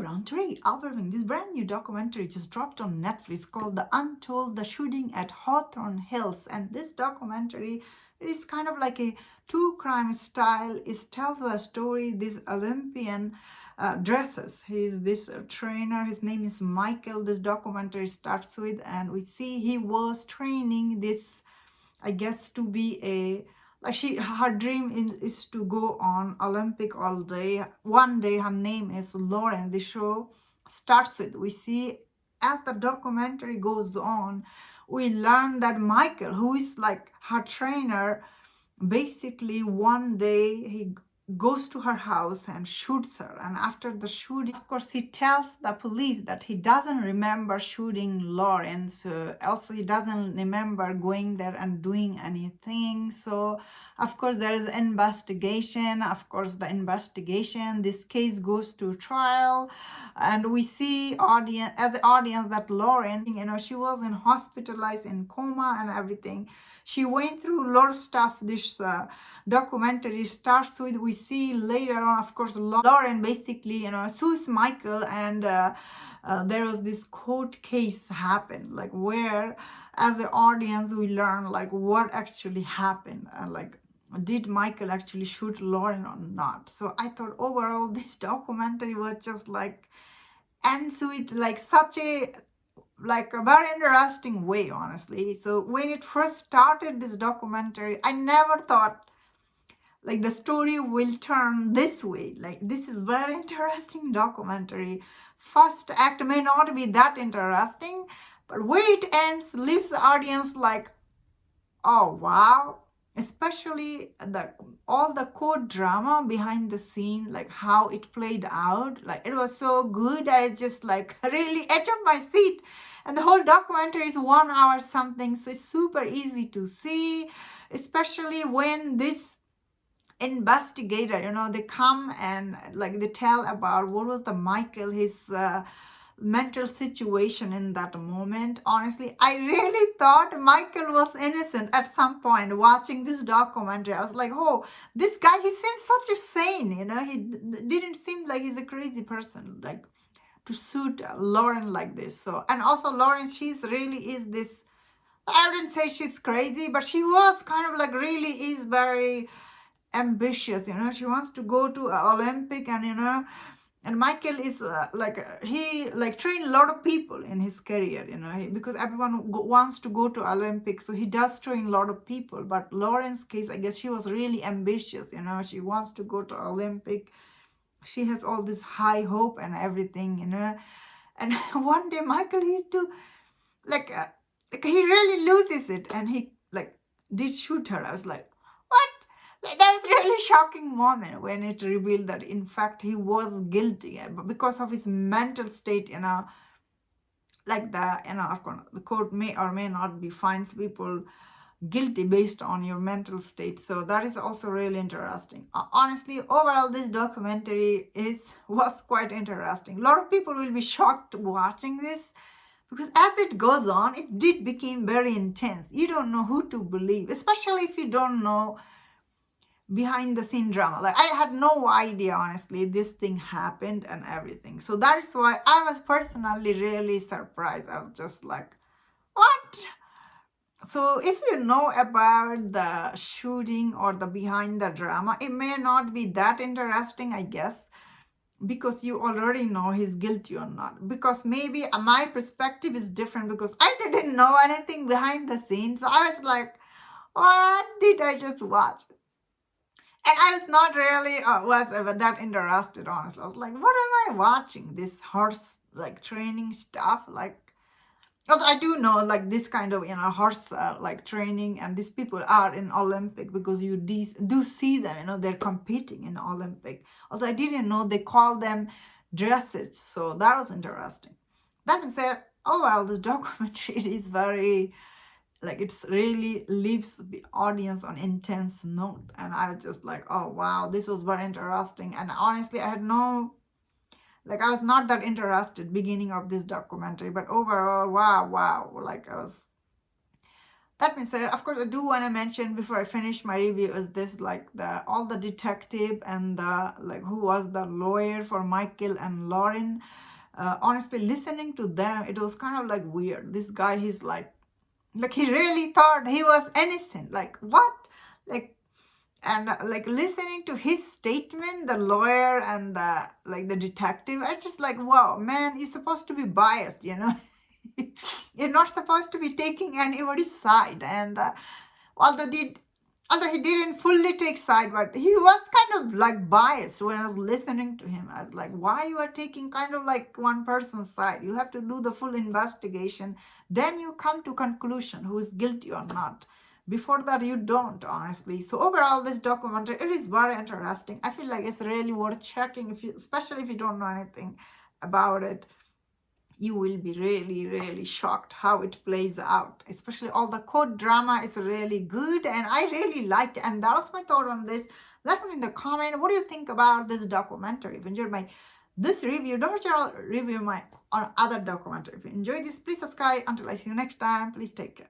everyone, today I'll be reviewing this brand new documentary just dropped on Netflix called The Untold, the shooting at Hawthorn Hills. And this documentary, it is kind of like a true crime style. It tells the story this Olympian dresses. He's this trainer, his name is Michael. This documentary starts with, and we see he was training this, I guess, to be a like her dream is to go on Olympic all day. One day her name is Lauren. The show starts with, we see as the documentary goes on, we learn that Michael, who is like her trainer, basically one day he goes to her house and shoots her. And after the shooting, of course, he tells the police that he doesn't remember shooting Lauren. So also he doesn't remember going there and doing anything. So of course there is investigation. Of course, the investigation, this case goes to trial, and we see audience as the audience that Lauren, she was in hospitalized in coma and everything. She went through a lot of stuff. This documentary starts with, we see later on, of course, Lauren basically, sues Michael, and there was this court case happened, like where, as an audience, we learn like what actually happened, and like did Michael actually shoot Lauren or not. So I thought overall this documentary was just like ends with like such a very interesting way, honestly. So when it first started, this documentary, I never thought like the story will turn this way. Like, this is very interesting documentary. First act may not be that interesting, but way it ends leaves the audience like, oh wow. Especially all the court drama behind the scene, like how it played out, like it was so good. I just like really edge of my seat. And the whole documentary is 1 hour something, so it's super easy to see, especially when this investigator, they come and like they tell about what was the Michael, his mental situation in that moment. Honestly, I really thought Michael was innocent at some point watching this documentary. I was like, oh, this guy, he seems such a sane, he didn't seem like he's a crazy person, like to suit Lauren like this. So, and also Lauren, she's really is this, I wouldn't say she's crazy, but she was kind of like really is very ambitious, she wants to go to Olympic, and Michael is he like trained a lot of people in his career, because everyone wants to go to Olympics, so he does train a lot of people. But Lauren's case, I guess she was really ambitious, she wants to go to Olympic. She has all this high hope and everything, and one day Michael, he's to like he really loses it, and he like did shoot her. I was like, what? Like, that was a really shocking moment when it revealed that in fact he was guilty, but because of his mental state, like of course the court may or may not be finds people guilty based on your mental state. So that is also really interesting. Honestly, overall this documentary was quite interesting. A lot of people will be shocked watching this, because as it goes on, it did become very intense. You don't know who to believe, especially if you don't know behind the scene drama. Like, I had no idea, honestly, this thing happened and everything. So that is why I was personally really surprised. I was just like, what? So if you know about the shooting or the behind the drama, it may not be that interesting, I guess, because you already know he's guilty or not. Because maybe my perspective is different, because I didn't know anything behind the scenes. So I was like, what did I just watch? And I was not really that interested, honestly. I was like, what am I watching? This horse like training stuff, like, although I do know like this kind of horse like training, and these people are in Olympic, because you do see them, they're competing in Olympic. Although I didn't know they call them dresses, so that was interesting. That being said, overall this documentary is very like, it's really leaves the audience on intense note, and I was just like, oh wow, this was very interesting. And honestly, I was not that interested beginning of this documentary, but overall, wow, like that means that, of course, I do want to mention before I finish my review is this, like all the detective and the, like, who was the lawyer for Michael and Lauren. Honestly, listening to them, it was kind of like weird. This guy, he's like he really thought he was innocent. Like what? Like, and like listening to his statement, the lawyer and the detective, I just like, wow, man, you're supposed to be biased, you know. You're not supposed to be taking anybody's side. And although did although he didn't fully take side, but he was kind of like biased when I was listening to him. I was like, why you are taking kind of like one person's side? You have to do the full investigation, then you come to conclusion who is guilty or not. Before that, you don't, honestly. So overall, this documentary, it is very interesting. I feel like it's really worth checking, if you, especially if you don't know anything about it. You will be really, really shocked how it plays out. Especially all the court drama is really good, and I really liked it. And that was my thought on this. Let me in the comment, what do you think about this documentary? If you enjoyed my this review, don't forget to review my other documentary. If you enjoyed this, please subscribe. Until I see you next time, please take care.